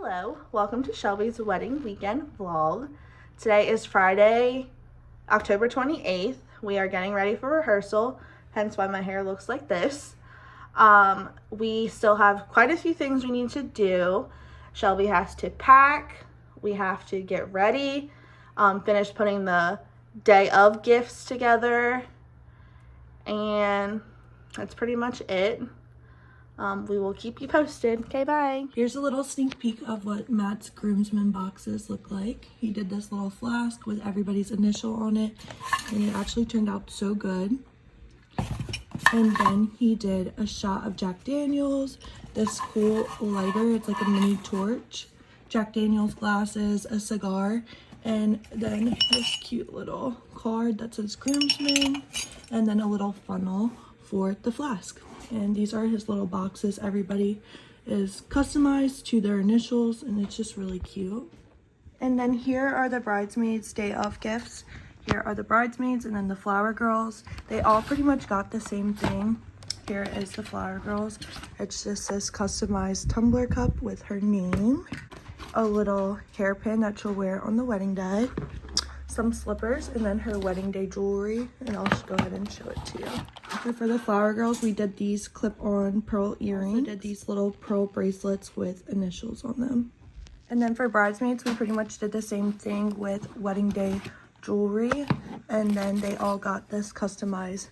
Hello, welcome to Shelby's wedding weekend vlog. Today is Friday, October 28th. We are getting ready for rehearsal, hence why my hair looks like this. We still have quite a few things we need to do. Shelby has to pack, we have to get ready, finish putting the day of gifts together, and that's pretty much it. We will keep you posted. Okay, bye. Here's a little sneak peek of what Matt's groomsmen boxes look like. He did this little flask with everybody's initial on it, and it actually turned out so good. And then he did a shot of Jack Daniels, this cool lighter, it's like a mini torch, Jack Daniels glasses, a cigar, and then this cute little card that says groomsmen, and then a little funnel for the flask. And these are his little boxes. Everybody is customized to their initials, and it's just really cute. And then here are the bridesmaids' day of gifts. Here are the bridesmaids and then the flower girls. They all pretty much got the same thing. Here is the flower girls. It's just this customized tumbler cup with her name, a little hairpin that she'll wear on the wedding day, some slippers, and then her wedding day jewelry, and I'll just go ahead and show it to you. So for the flower girls, we did these clip-on pearl earrings. We did these little pearl bracelets with initials on them. And then for bridesmaids, we pretty much did the same thing with wedding day jewelry, and then they all got this customized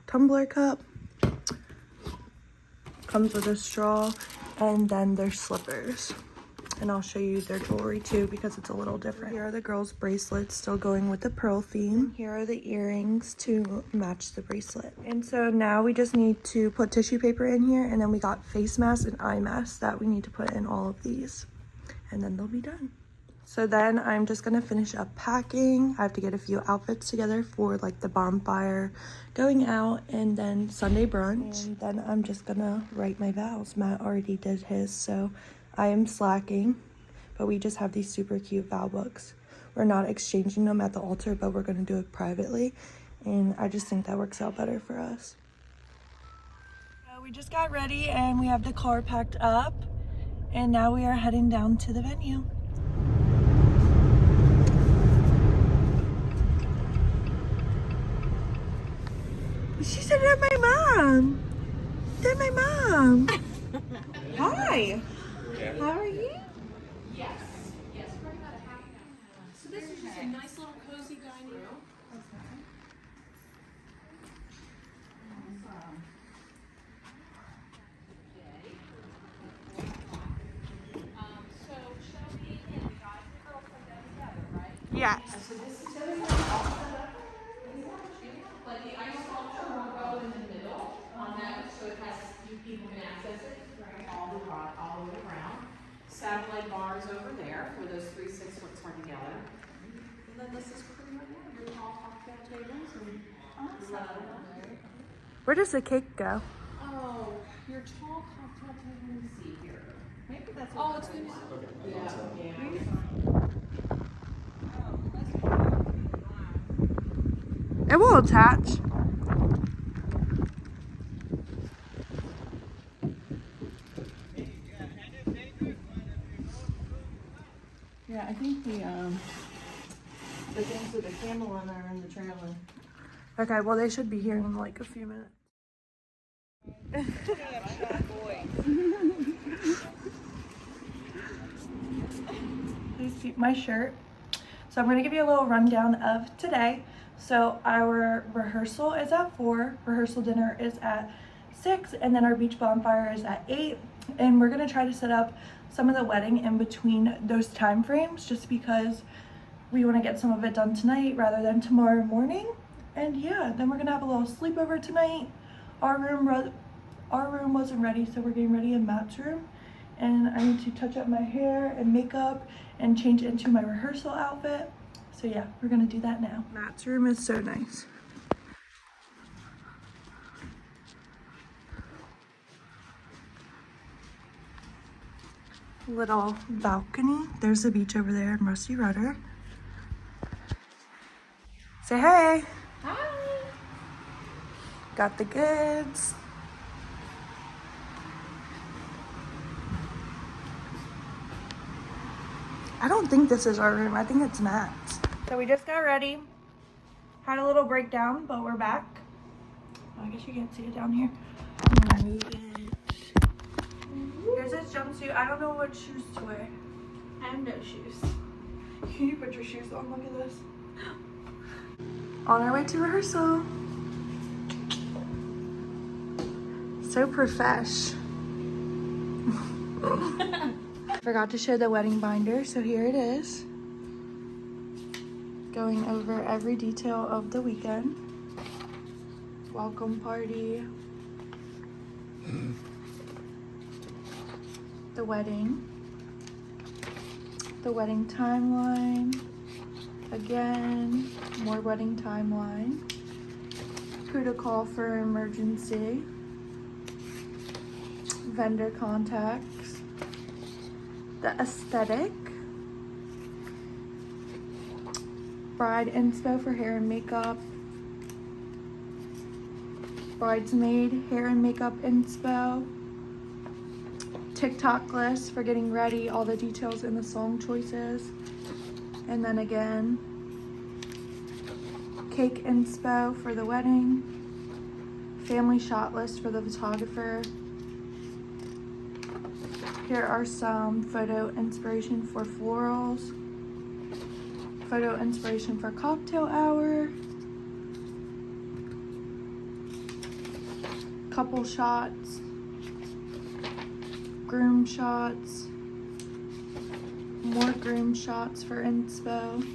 tumbler cup. Comes with a straw, and then their slippers. And I'll show you their jewelry too because it's a little different. Here are the girls' bracelets, still going with the pearl theme. Here are the earrings to match the bracelet. And so now we just need to put tissue paper in here, and then we got face masks and eye masks that we need to put in all of these, and then they'll be done. So then I'm just gonna finish up packing. I have to get a few outfits together for like the bonfire, going out, and then Sunday brunch. And then I'm just gonna write my vows. Matt already did his, so I am slacking, but we just have these super cute vow books. We're not exchanging them at the altar, but we're gonna do it privately, and I just think that works out better for us. We just got ready and we have the car packed up, and now we are heading down to the venue. She said they're my mom. They're my mom. Hi. How are you? Yes. Yes, we're about a half an hour. So this is just a nice little cozy dining room. So Shelby and the guys and girls put that together, right? Yes. So this is everything all set up. Like the ice sculpture will go in the middle on that, so it has, people can access it all the way around. Satellite bars over there for those 3 6-foot torn together. And then this is pretty much your tall cocktail tables and Where does the cake go? oh, your tall cocktail table. Let me see here. Maybe that's it's good. It will attach. Yeah, I think the things with the camel on are in the trailer. Okay, well they should be here in like a few minutes. My shirt. So I'm going to give you a little rundown of today. So our rehearsal is at 4, rehearsal dinner is at 6, and then our beach bonfire is at 8. And we're going to try to set up some of the wedding in between those time frames, just because we want to get some of it done tonight rather than tomorrow morning. And yeah, then we're going to have a little sleepover tonight. Our room wasn't ready, so we're getting ready in Matt's room. And I need to touch up my hair and makeup and change into my rehearsal outfit. So yeah, we're gonna do that now. Matt's room is so nice. Little balcony. There's the beach over there in Rusty Rudder. Say hey. Hi. Got the goods. I don't think this is our room. I think it's Matt's. So we just got ready. Had a little breakdown, but we're back. I guess you can't see it down here. I'm gonna move it. Here's his jumpsuit. I don't know what shoes to wear. I have no shoes. Can you put your shoes on? Look at this. On our way to rehearsal. So profesh. Forgot to show the wedding binder, so here it is. Going over every detail of the weekend. Welcome party. The wedding. The wedding timeline. Again, more wedding timeline. Who to call for emergency. Vendor contacts. The aesthetic. Bride inspo for hair and makeup. Bridesmaid hair and makeup inspo. TikTok list for getting ready, all the details in the song choices. And then again, cake inspo for the wedding. Family shot list for the photographer. Here are some photo inspiration for florals. Photo inspiration for cocktail hour. Couple shots. Groom shots. More groom shots for inspo.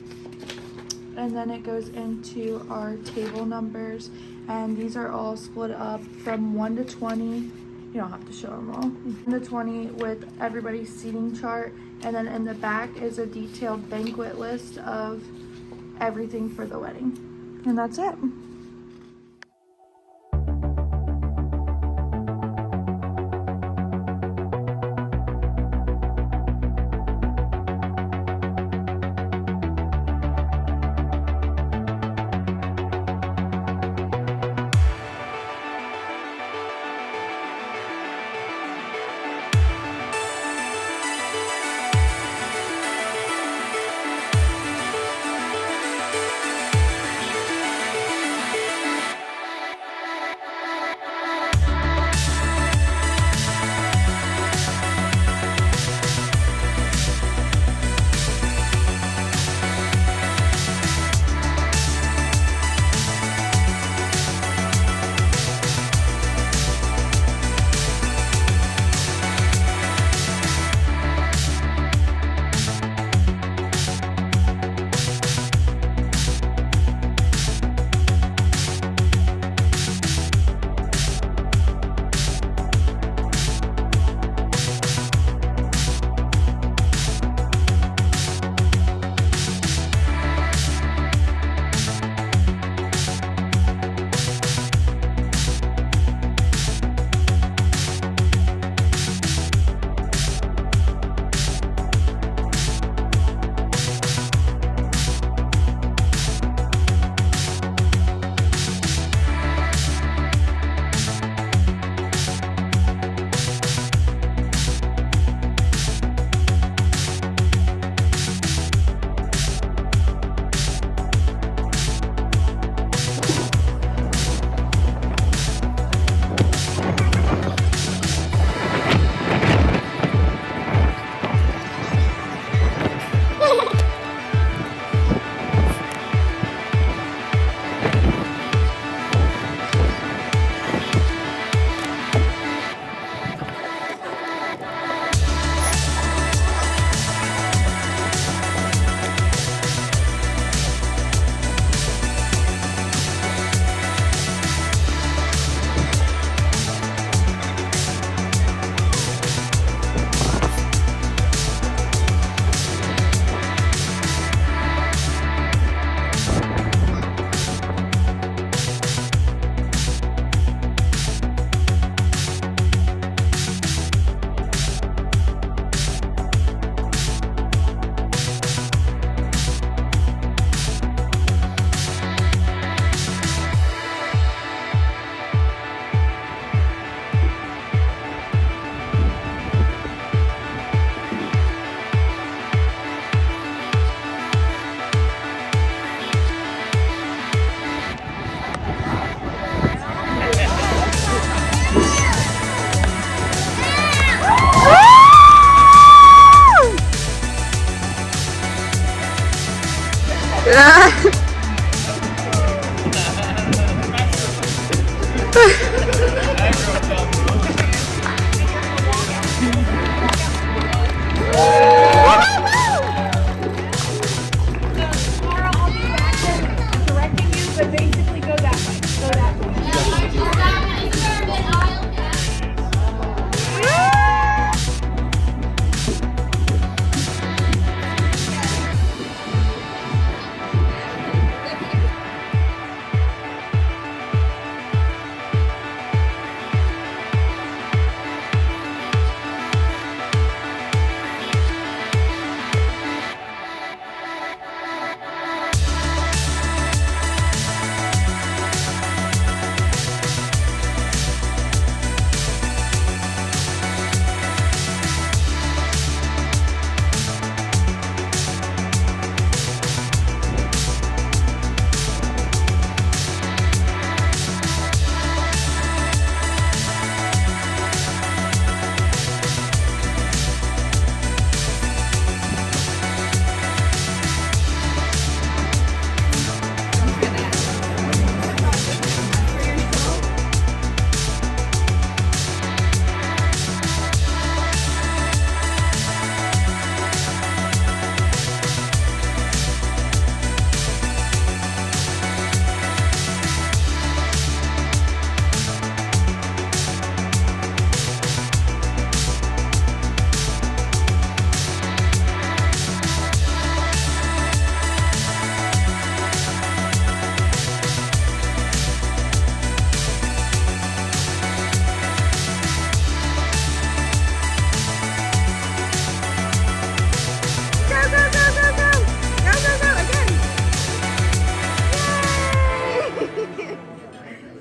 And then it goes into our table numbers. And these are all split up from 1 to 20. You don't have to show them all. 1 to 20 with everybody's seating chart. And then in the back is a detailed banquet list of everything for the wedding. And that's it.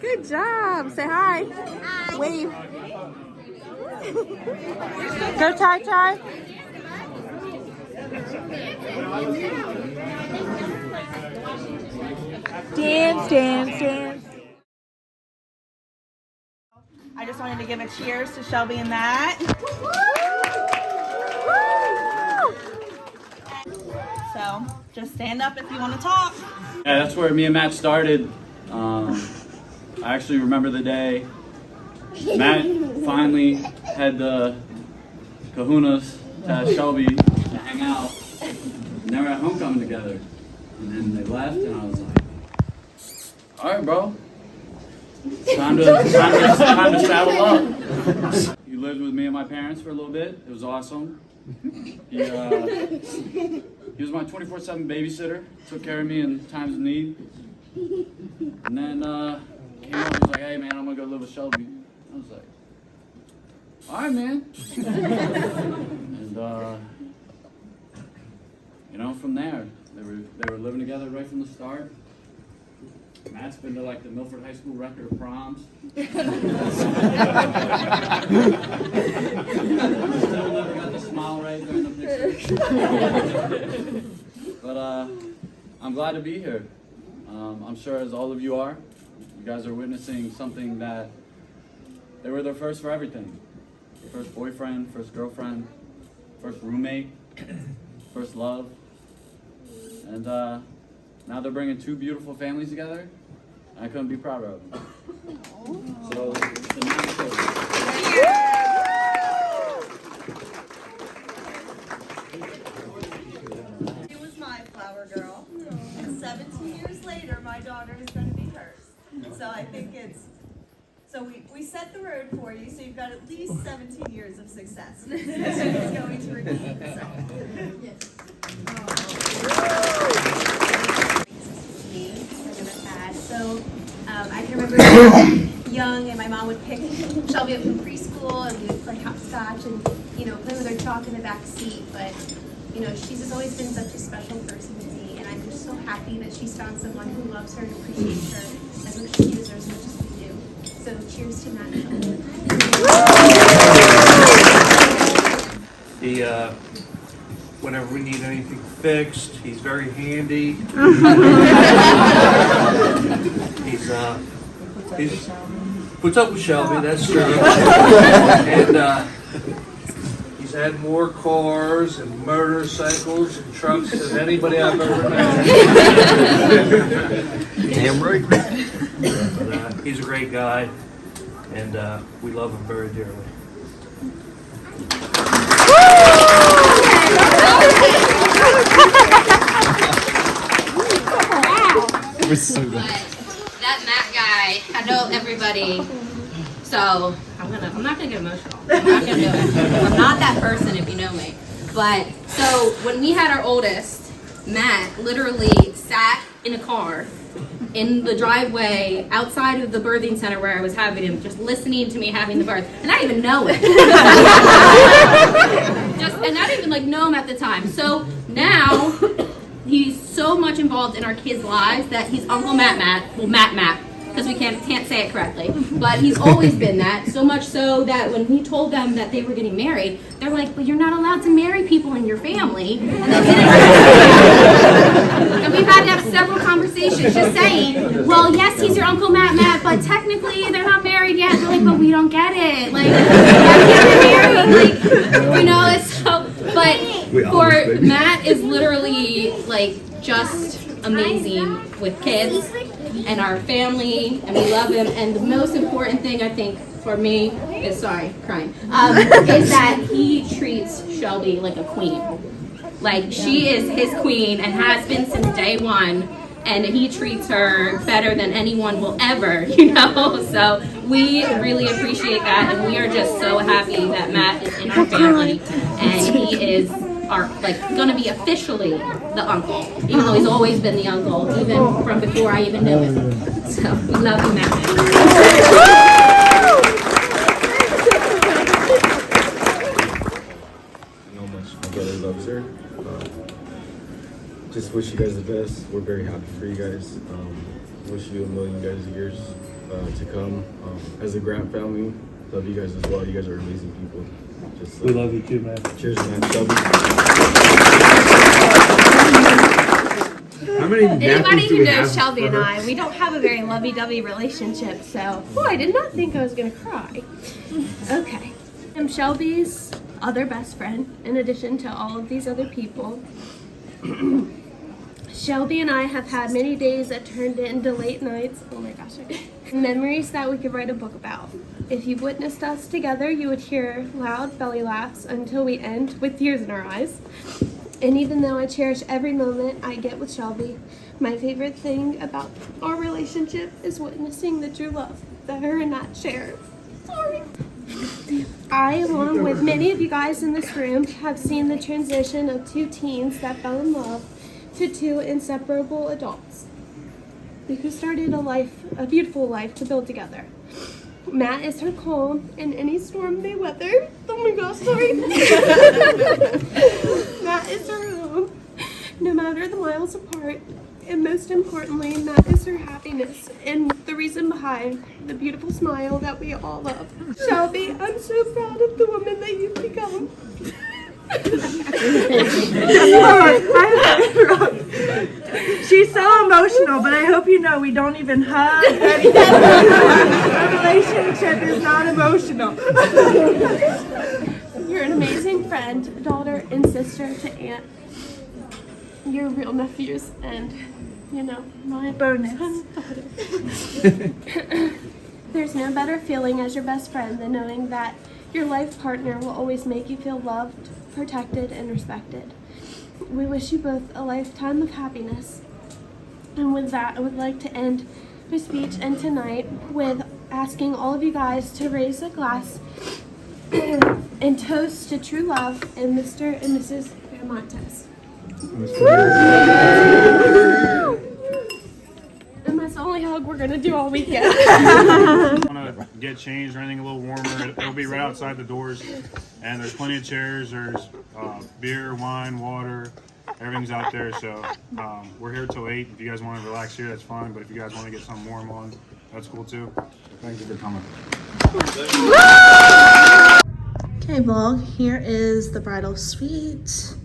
Good job. Say hi. Hi. Wave. Go Ty Ty. Dance, dance, dance. I just wanted to give a cheers to Shelby and Matt. So, just stand up if you want to talk. Yeah, that's where me and Matt started. I actually remember the day Matt finally had the kahunas to ask Shelby to hang out. And they were at homecoming together. And then they left, and I was like, all right, bro. Time to saddle up. He lived with me and my parents for a little bit. It was awesome. He was my 24/7 babysitter. Took care of me in times of need. And then came home and was like, hey man, I'm gonna go live with Shelby. I was like, all right, man. And you know, from there, they were living together right from the start. Matt's been to like the Milford High School record of proms. Still never got the smile right during the picture. But I'm glad to be here. I'm sure as all of you are, you guys are witnessing something that they were their first for everything. First boyfriend, first girlfriend, first roommate, first love. And now they're bringing two beautiful families together. I couldn't be prouder of them. So, the She was my flower girl, and 17 years later, my daughter is going to be hers. So I think it's, so we set the road for you, so you've got at least 17 years of success. She's going to repeat. So I can remember young, and my mom would pick Shelby up from preschool, and we would play hopscotch and, you know, play with her chalk in the back seat. But, you know, she's just always been such a special person to me, and I'm just so happy that she's found someone who loves her and appreciates her as much as she does her as much as we do. So cheers to Matt and Shelby. Whenever we need anything fixed, he's very handy. He's puts up with Shelby, that's true. And he's He's had more cars and motorcycles and trucks than anybody I've ever met. Damn right. But, he's a great guy, and we love him very dearly. We're so good. That Matt guy, I know everybody, so I'm not gonna get emotional. I'm not gonna do it. I'm not that person if you know me. But so when we had our oldest, Matt literally sat in a car in the driveway outside of the birthing center where I was having him, just listening to me having the birth, and I didn't even know it. And I didn't even know him at the time. So now he's so much involved in our kids' lives that he's Uncle Matt, because we can't say it correctly. But he's always been that, so much so that when we told them that they were getting married, they're like, well, you're not allowed to marry people in your family. And they didn't. And we've had to have several conversations just saying, well, yes, he's your Uncle Matt, but technically they're not married yet. They're like, but we don't get it. Like, they're married. Like, it's so, but for Matt is literally like just amazing with kids and our family, and we love him. And the most important thing I think for me is, is that he treats Shelby like a queen. Like, she is his queen and has been since day one, and he treats her better than anyone will ever, So we really appreciate that, and we are just so happy that Matt is in our family, and he is gonna be officially the uncle, even though he's always been the uncle, even from before I even knew him. So we love you, Matt. How much my brother loves her. Just wish you guys the best. We're very happy for you guys. Wish you a million guys years to come. As a Grant family, love you guys as well. You guys are amazing people. We love you too, man. Cheers, man. Shelby. How many Anybody who knows Shelby and I, we don't have a very lovey-dovey relationship, so... Oh, I did not think I was going to cry. Okay. I'm Shelby's other best friend, in addition to all of these other people. Shelby and I have had many days that turned into late nights. Oh my gosh. Memories that we could write a book about. If you witnessed us together, you would hear loud belly laughs until we end with tears in our eyes. And even though I cherish every moment I get with Shelby, my favorite thing about our relationship is witnessing the true love that her and Matt share. Sorry. I, along with many of you guys in this room, have seen the transition of two teens that fell in love to two inseparable adults who started a beautiful life to build together. Matt is her calm in any storm they weather. Oh my gosh, sorry. Matt is her home, no matter the miles apart. And most importantly, Matt is her happiness and the reason behind the beautiful smile that we all love. Shelby, I'm so proud of the woman that you've become. She's so emotional, but I hope you know we don't even hug. Our relationship is not emotional. You're an amazing friend, daughter, and sister to Aunt. You're real nephews, and my Bonus. daughter. There's no better feeling as your best friend than knowing that your life partner will always make you feel loved, protected, and respected. We wish you both a lifetime of happiness. And with that, I would like to end my speech and tonight with asking all of you guys to raise a glass and toast to true love and Mr. and Mrs. Montes. And that's the only hug we're gonna do all weekend. Want to get changed or anything a little warmer, it'll be right outside the doors, and there's plenty of chairs. There's beer, wine, water, everything's out there. So we're here till 8. If you guys want to relax here, that's fine, but if you guys want to get something warm on, that's cool too. Thank you for coming. Okay, vlog, here is the bridal suite.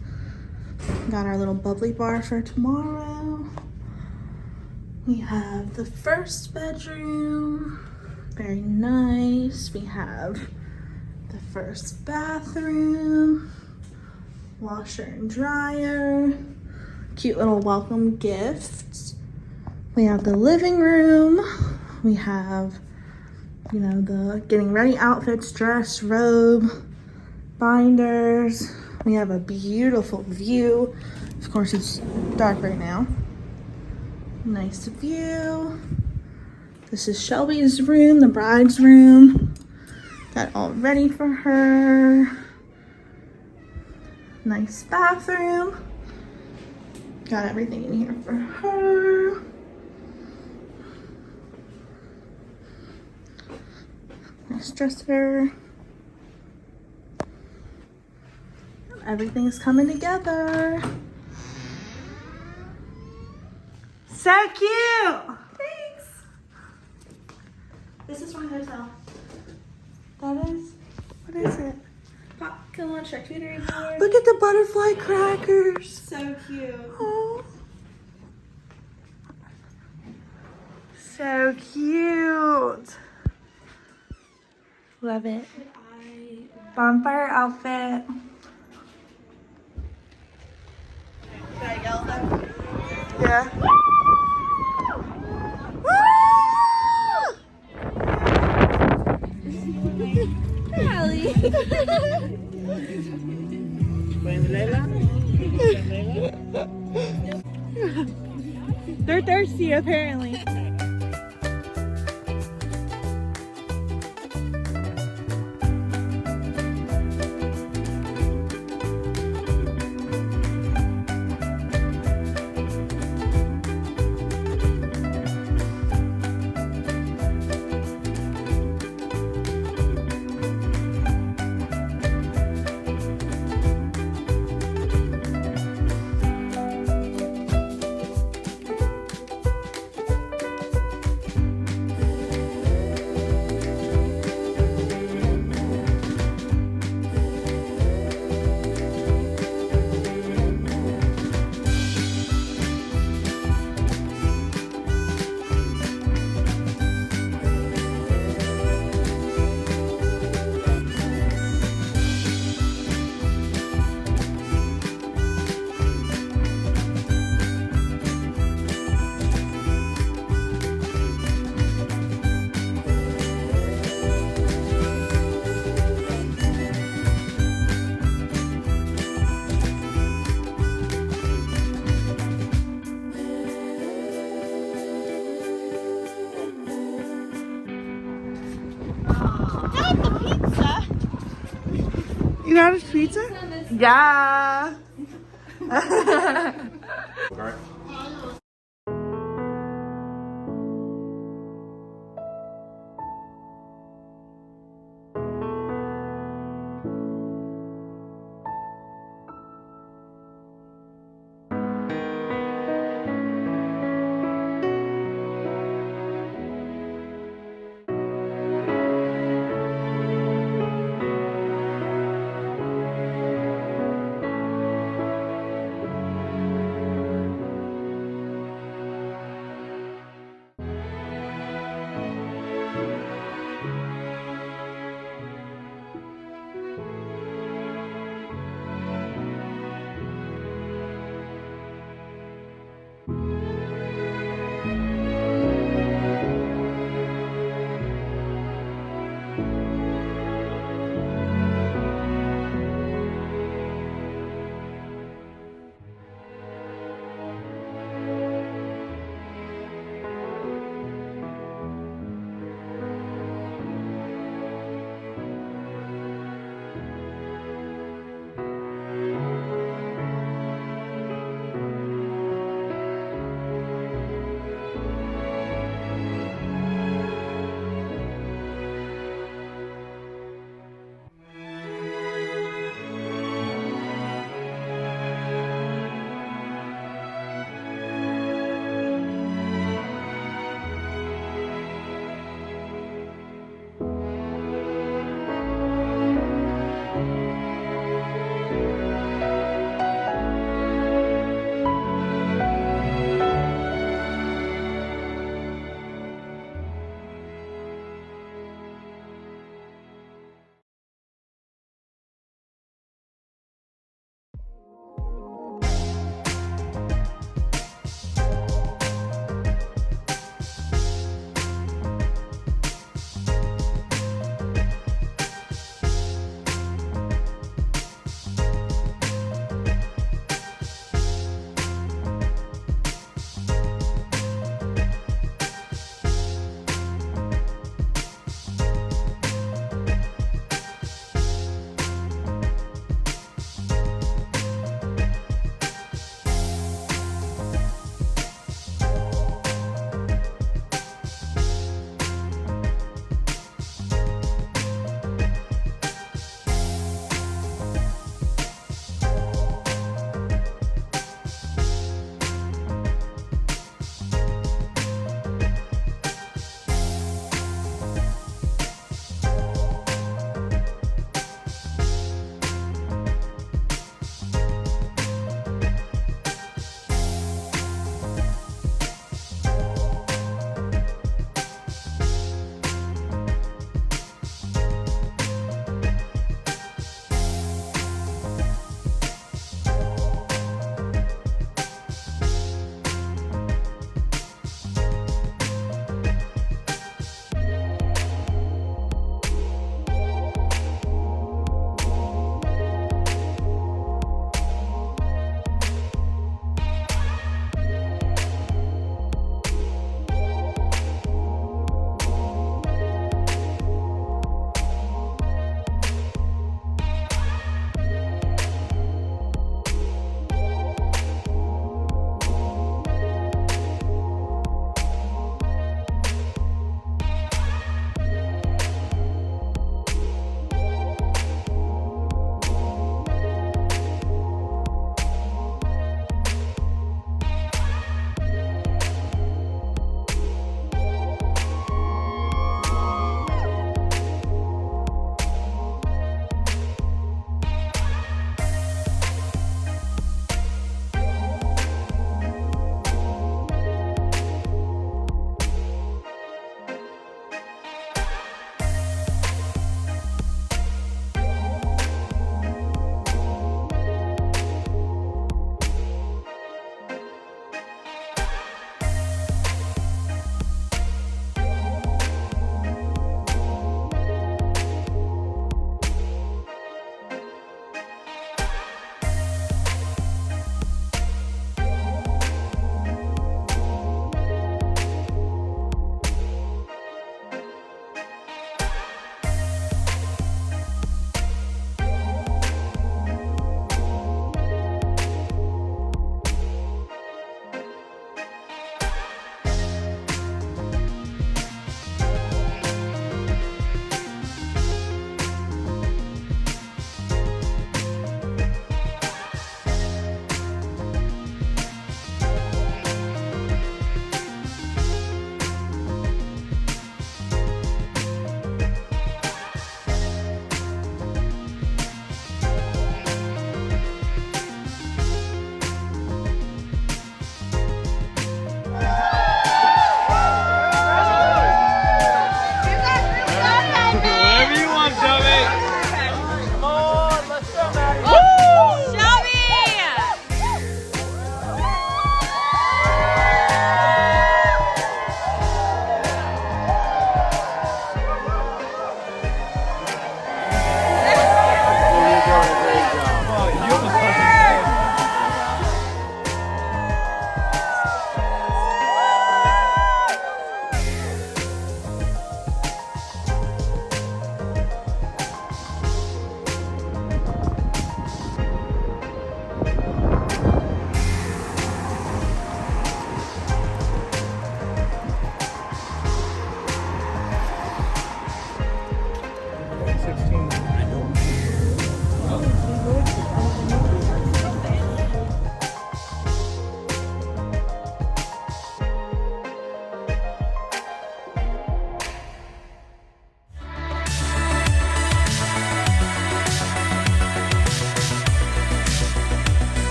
Got our little bubbly bar for tomorrow. We have the first bedroom, very nice. We have the first bathroom, washer and dryer, cute little welcome gifts. We have the living room. We have, you know, the getting ready outfits, dress, robe, binders. We have a beautiful view. Of course, it's dark right now. Nice view. This is Shelby's room, the bride's room. Got all ready for her. Nice bathroom. Got everything in here for her. Nice dresser. Everything's coming together. So cute! Thanks! This is from Rehearsal. That is? What is it? Popcorn on charcuterie board. Look at the butterfly crackers. So cute. Oh. So cute. Love it. Bonfire outfit. Should I yell them? Yeah. They're thirsty apparently. You got a pizza? Yeah. Alright.